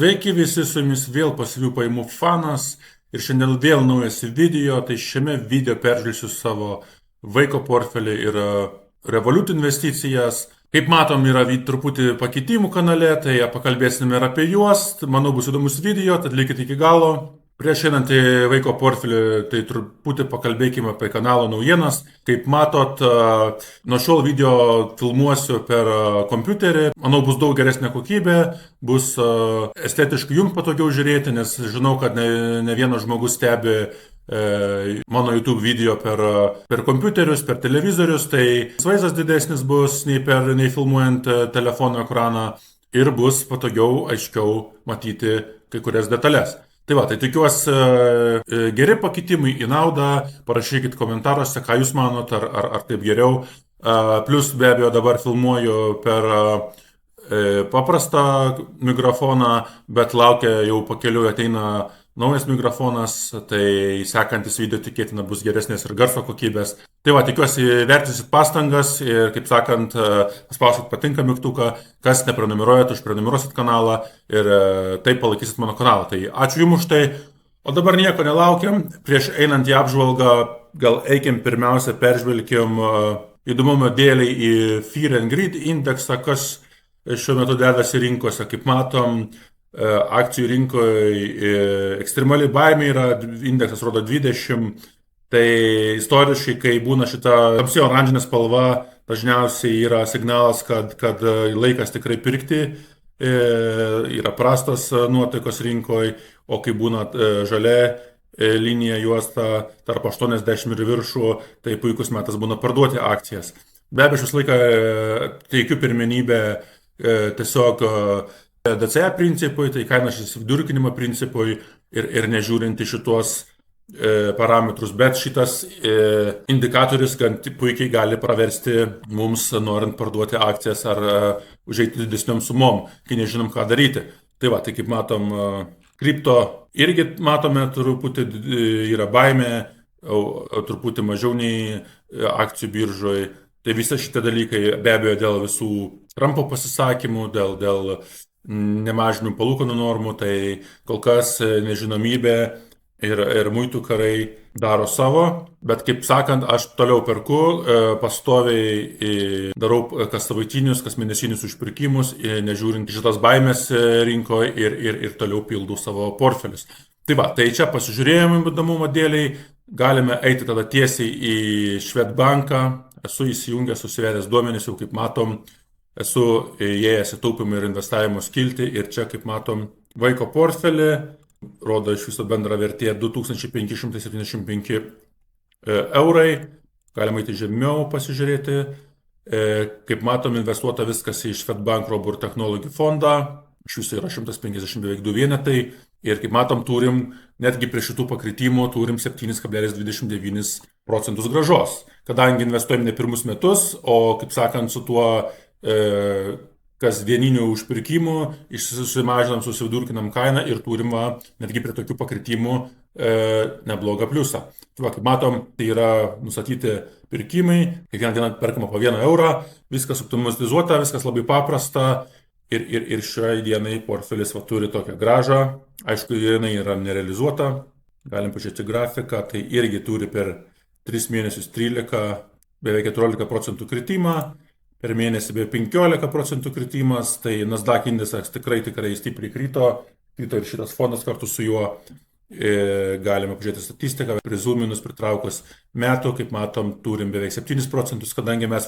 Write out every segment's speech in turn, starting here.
Sveiki visi, su jumis vėl pasyvių pajamų fanas ir šiandien vėl naujas video. Tai šiame video peržvelgsiu savo vaiko portfelį ir Revolut investicijas. Kaip matom, yra truputį pakitimų kanale, tai pakalbėsime ir apie juos. Manau, bus įdomus video, tad likite iki galo. Prieš einant į vaiko portfelį, tai truputį pakalbėkime apie kanalo naujienas. Kaip matot, nuo šiol video filmuosiu per kompiuterį. Manau, bus daug geresnė kokybė, bus estetiškai jums patogiau žiūrėti, nes žinau, kad ne vienas žmogus stebi mano YouTube video per kompiuterius, per televizorius, tai vaizdas didesnis bus nei filmuojant telefono ekraną ir bus patogiau, aiškiau matyti kai kurias detalės. Tai va, tai tikiuosi geri pakitimai į naudą, parašykit komentaruose, ką jūs manot, ar taip geriau. Plius be abejo dabar filmuoju per paprastą mikrofoną, bet laukia jau pakeliui ateina naujas mikrofonas, tai sekantis video tikėtina bus geresnės ir garso kokybės. Tai va, tikiuosi vertinsit pastangas ir, kaip sakant, paspausit patinka mygtuką, kas neprenumeruojat, užprenumeruosit kanalą ir taip palaikysit mano kanalą. Tai ačiū jums už tai. O dabar nieko nelaukiam. Prieš einant į apžvalgą, gal eikim pirmiausia, peržvelkim įdomumo dėliai į Fear and Greed indeksą, kas šiuo metu dedasi rinkose. Kaip matom, akcijų rinkoje ekstremali baimė yra, indeksas rodo 20, tai istoriškai, kai būna šita tamsiai oranžinė spalva, dažniausiai yra signalas, kad laikas tikrai pirkti, yra prastos nuotaikos rinkoje, o kai būna žalia linija juosta tarp 80 ir viršų, tai puikus metas būna parduoti akcijas. Be abejo, šis laiką teikiu pirmenybę tiesiog DCA principui, tai kainos vidurkinimo principui ir nežiūrinti šitos parametrus, bet šitas indikatorius gan puikiai gali praversti mums, norint parduoti akcijas ar užeiti didesniom sumom, kai nežinom, ką daryti. Tai va, tai kaip matom, kripto irgi matome, truputį yra baimė, truputį mažiau nei akcijų biržoje. Tai visi šitie dalykai be abejo dėl visų Trumpo pasisakymų, dėl nemažinimų palūkanų normų, tai kol kas nežinomybė ir muitų karai daro savo, bet kaip sakant, aš toliau perku, pastoviai darau kas savaitinius, kas mėnesinius užpirkimus, nežiūrint šitas baimės rinkoje ir toliau pildau savo portfelius. Tai va, tai čia pasižiūrėjome įdomumo dėliai, galime eiti tada tiesiai į Swedbanką, esu įsijungęs, susivedęs duomenis, jau kaip matom, esu įėjęs į taupymą ir investavimo skiltį ir čia, kaip matom, vaiko portfelį, rodo iš viso bendra vertė 2575 eurai, galima įti žemiau pasižiūrėti. Kaip matom, investuota viskas į Swedbank Robur Technology fondą, iš viso yra 150 beveik 2 vienetai ir kaip matom, turim netgi prie šitų pakritimų turim 7,29% gražos, kadangi investuojame ne pirmus metus, o kaip sakant, su tuo kasdieninių užpirkimų susimažinam, susividurkinam kainą ir turim netgi prie tokių pakritimų neblogą pliusą. Tai va, kaip matom, tai yra nustatyti pirkimai, kiekvieną dieną perkama po 1 eurą, viskas optimizuota, viskas labai paprasta ir šiai dienai portfelis turi tokią gražą. Aišku, jinai yra nerealizuota, galim pažiūrėti grafiką, tai irgi turi per 3 mėnesius 13, beveik 14% kritimą, per mėnesį beveik 15% kritimas, tai Nasdaq indeksas tikrai stipriai krito ir šitas fondas kartu su juo. Galime pažiūrėti statistiką, prizuminus pritraukus metų, kaip matom, turim beveik 7%, kadangi mes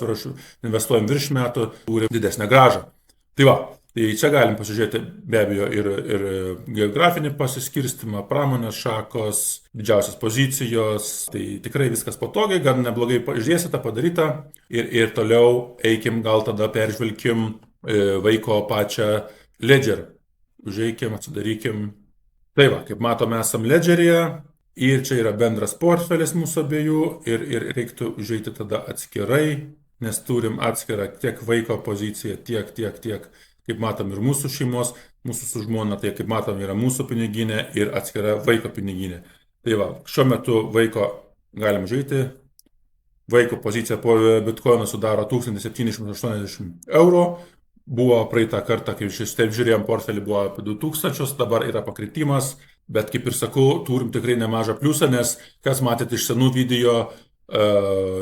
investuojam virš metų, turim didesnę gražą. Tai va, tai čia galim pasižiūrėti be abejo ir geografinį pasiskirstimą, pramonės šakos, didžiausias pozicijos, tai tikrai viskas patogiai, gan neblogai išdėstyta, padaryta ir toliau eikim, gal tada peržvelkim vaiko pačią ledger. Užeikim, atsidarykim. Tai va, kaip matome, esam ledgeryje ir čia yra bendras portfelis mūsų abiejų ir reiktų užeiti tada atskirai, nes turim atskirą tiek vaiko poziciją, tiek, kaip matom, ir mūsų šeimos, mūsų su žmona, tai kaip matom, yra mūsų piniginė ir atskira vaiko piniginė. Tai va, šiuo metu vaiko galim žiūrėti, vaiko pozicija po bitkoino sudaro 1780 eurų, buvo praeitą kartą, kai taip žiūrėjom, portfelį buvo apie 2000, dabar yra pakritimas, bet kaip ir sakau, turim tikrai nemažą pliusą, nes kas matėte iš senų video,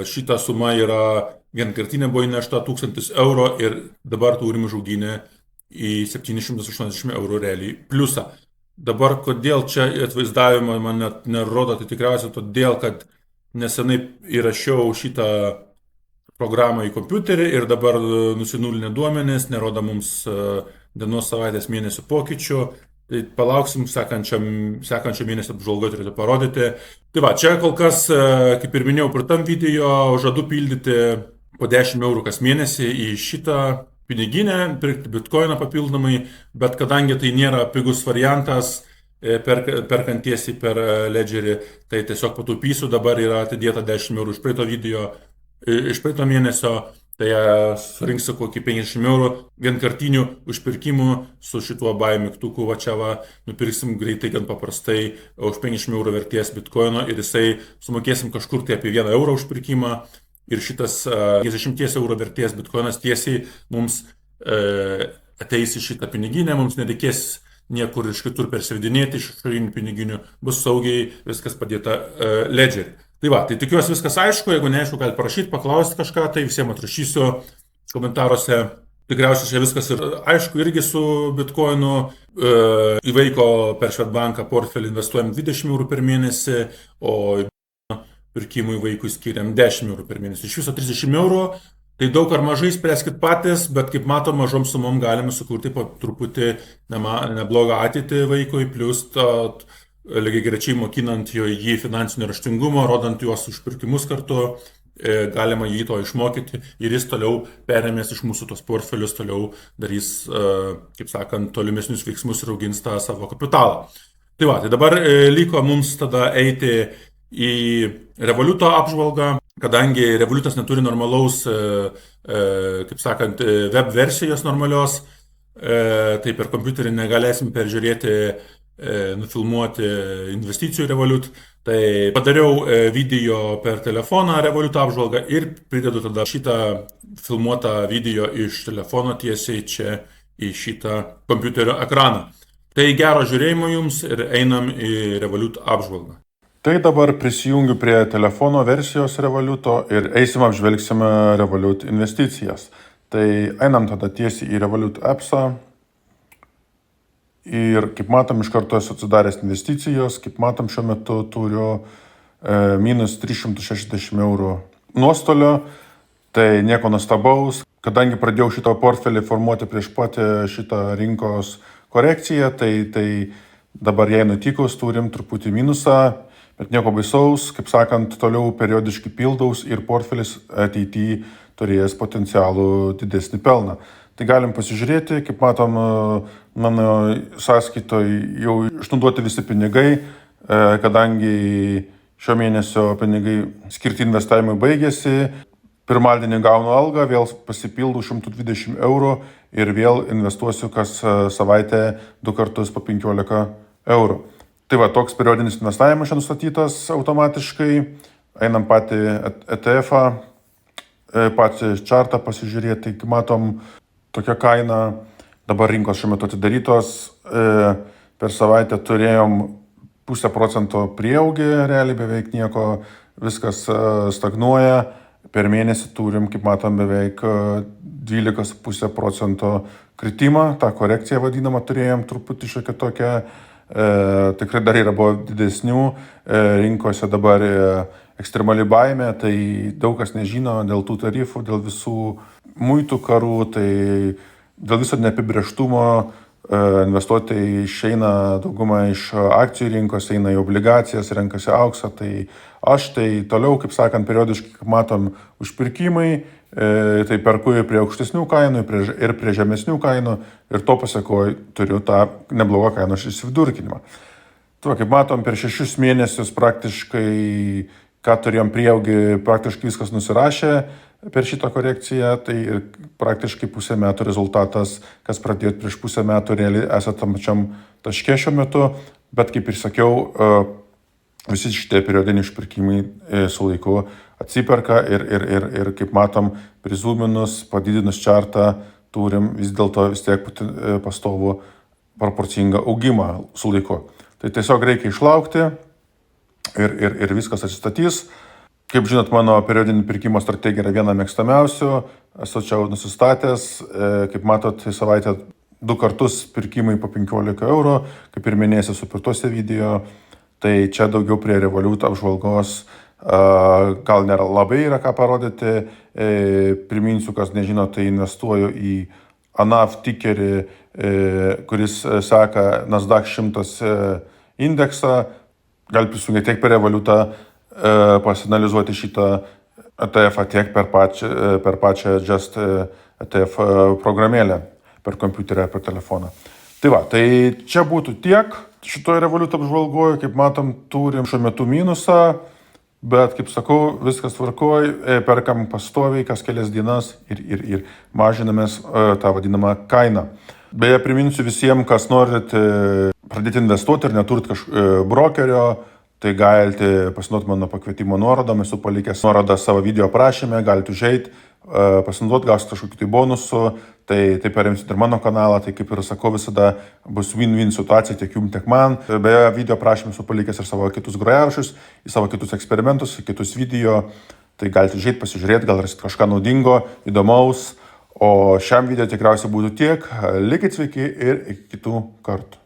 šita suma yra vienkartinė, buvo įnešta 1000 eurų ir dabar turim užauginę į 780 eurų realiai pliusą. Dabar kodėl čia atvaizdavimo man net nerodo, tai tikriausiai todėl, kad nesenai įrašiau šitą programą į kompiuterį ir dabar nusinulinę duomenis, nerodo mums dienos, savaitės, mėnesių pokyčių. Tai palauksim, sekančio mėnesio apžvalgoje turėtų parodyti. Tai va, čia kol kas, kaip ir minėjau, pratam video, žadu pildyti po 10 eurų kas mėnesį į šitą piniginę, pirkti bitkoiną papildomai, bet kadangi tai nėra pigus variantas, perkant tiesiai per ledgerį, tai tiesiog pataupysiu, dabar yra atidėta 10 eurų iš praeito video, iš praeito mėnesio, tai surinksiu kokį 50 eurų vienkartinių užpirkimų su šituo buy mygtuku, va čia va, nupirksim greitai, gan paprastai, už 50 eurų vertės bitkoino ir jisai sumokėsim kažkur tai apie 1 eurą užpirkimą ir šitas 50 eurų vertės bitkoinas tiesiai mums ateis į šitą piniginę, mums nereikės niekur iš kitur persivedinėti iš išorinių piniginių, bus saugiai viskas padėta ledgerį. Tai va, tai tikiuosi viskas aišku, jeigu neaišku, galite parašyti, paklausti kažką, tai visiems atrašysiu komentaruose. Tikriausiai čia viskas ir aišku, irgi su bitkoinu, į vaiko per Swedbanką portfelį investuojam 20 eurų per mėnesį, o pirkimui vaikui skiriam 10 eurų per mėnesį. Iš viso 30 eurų, tai daug ar mažai spręskit patys, bet kaip matom, mažom sumom galime sukurti po truputį neblogą ateitį vaikui, plus lygiai grečiai mokinant jį finansinio raštingumo, rodant juos užpirkimus kartu, galima jį to išmokyti ir jis toliau perėmės iš mūsų tos portfelius, toliau darys, kaip sakant, tolimesnius veiksmus ir augins tą savo kapitalą. Tai va, tai dabar liko mums tada eiti į Revoluto apžvalgą, kadangi Revolutas neturi normalaus, kaip sakant, web versijos normalios, tai per kompiuterį negalėsim peržiūrėti, nufilmuoti investicijų Revolut, tai padariau video per telefoną Revoluto apžvalgą ir pridedu tada šitą filmuotą video iš telefono tiesiai čia į šitą kompiuterio ekraną. Tai gero žiūrėjimo jums ir einam į Revolut apžvalgą. Tai dabar prisijungiu prie telefono versijos Revoluto ir eisim apžvelgsime Revolut investicijas. Tai einam tada tiesiai į Revolut appsą. Ir kaip matom, iš karto esu atsidaręs investicijos, kaip matom, šiuo metu turiu minus 360 eurų nuostolio, tai nieko nuostabaus. Kadangi pradėjau šitą portfelį formuoti prieš pat šitą rinkos korekciją, tai dabar jai nutikus turim truputį minusą, bet nieko baisaus, kaip sakant, toliau periodiškai pildaus ir portfelis ateityje turės potencialų didesnį pelną. Tai galim pasižiūrėti, kaip matom, mano sąskaitoje jau išnaudoti visi pinigai, kadangi šio mėnesio pinigai skirti investavimui baigėsi. Pirmadienį gaunu algą, vėl pasipildau 120 eurų ir vėl investuosiu kas savaitę 2 kartus po 15 eurų. Tai va, toks periodinis investavimas čia nustatytas automatiškai. Einam patį ETF-ą, patį chartą pasižiūrėti, kaip matom, tokia kaina, dabar rinkos šiuo metu atidarytos, per savaitę turėjom 0,5% prieaugį, realiai beveik nieko, viskas stagnuoja, per mėnesį turim, kaip matom, beveik 12,5% kritimą, tą korekciją vadinamą turėjom truputį šiokią tokią, tikrai dar yra buvo didesnių, rinkose dabar ekstremali baimė, tai daug kas nežino dėl tų tarifų, dėl visų muitų karų, tai dėl viso neapibrėžtumo investuotojai išeina daugumą iš akcijų rinkos, eina į obligacijas, renkasi auksą, tai aš tai toliau, kaip sakant, periodiškai, kaip matom, užpirkimai, tai perku ir prie aukštesnių kainų, ir prie žemesnių kainų, ir to pasekoju turiu tą neblogą kainos įsividurkinimą. Tuo, kaip matom, per 6 mėnesius praktiškai, ką turėjom prieaugį, praktiškai viskas nusirašė per šitą korekciją, tai ir praktiškai pusę metų rezultatas, kas pradėjot prieš pusę metų, realiai esate tam pačiam taške šiuo metu, bet kaip ir sakiau, visi šitie periodiniai išpirkimai su laiku atsiperka ir kaip matom, prizuminus, padidinus chartą, turim vis dėlto vis tiek pastovų proporcingą augimą su laiku. Tai tiesiog reikia išlaukti ir viskas atsistatys. Kaip žinot, mano periodinė pirkimo strategija yra viena mėgstamiausių. Esu čia nusistatęs, kaip matot, į savaitę 2 kartus pirkimai po 15 eurų, kaip ir minėsiu supirtuose video. Tai čia daugiau prie Revolut apžvalgos gal nėra labai yra ką parodyti. Priminsiu, kas nežino, tai investuoju į ANAV tikerį, kuris seka Nasdaq 100 indeksą. Gali prisijungti tiek per Revolutą, pasinalizuoti šitą ETF tiek per pačią Just ETF programėlę, per kompiuterį ar per telefoną. Tai va, tai čia būtų tiek šitoje Revolut apžvalgoje. Kaip matom, turim šiuo metu minusą, bet, kaip sakau, viskas tvarkoj, perkam pastoviai kas kelias dienas ir mažinamės tą vadinamą kainą. Beje, priminsiu visiems, kas norit pradėti investuoti ir neturit brokerio, tai galite pasinaudoti mano pakvietimo nuorodą, esu palikęs nuorodą savo video aprašyme, galite užeiti, pasinaudoti, gausite kažkokių tai bonusų, tai paremsite ir mano kanalą, tai kaip ir sakau, visada bus win-win situacija tiek jums, tiek man. Beje, video aprašyme esu palikęs ir savo kitus grojaraščius, į savo kitus eksperimentus, į kitus video, tai galite užeiti, pasižiūrėti, gal rasit kažką naudingo, įdomaus. O šiam video tikriausiai būtų tiek. Likit sveiki ir iki kitų kartų.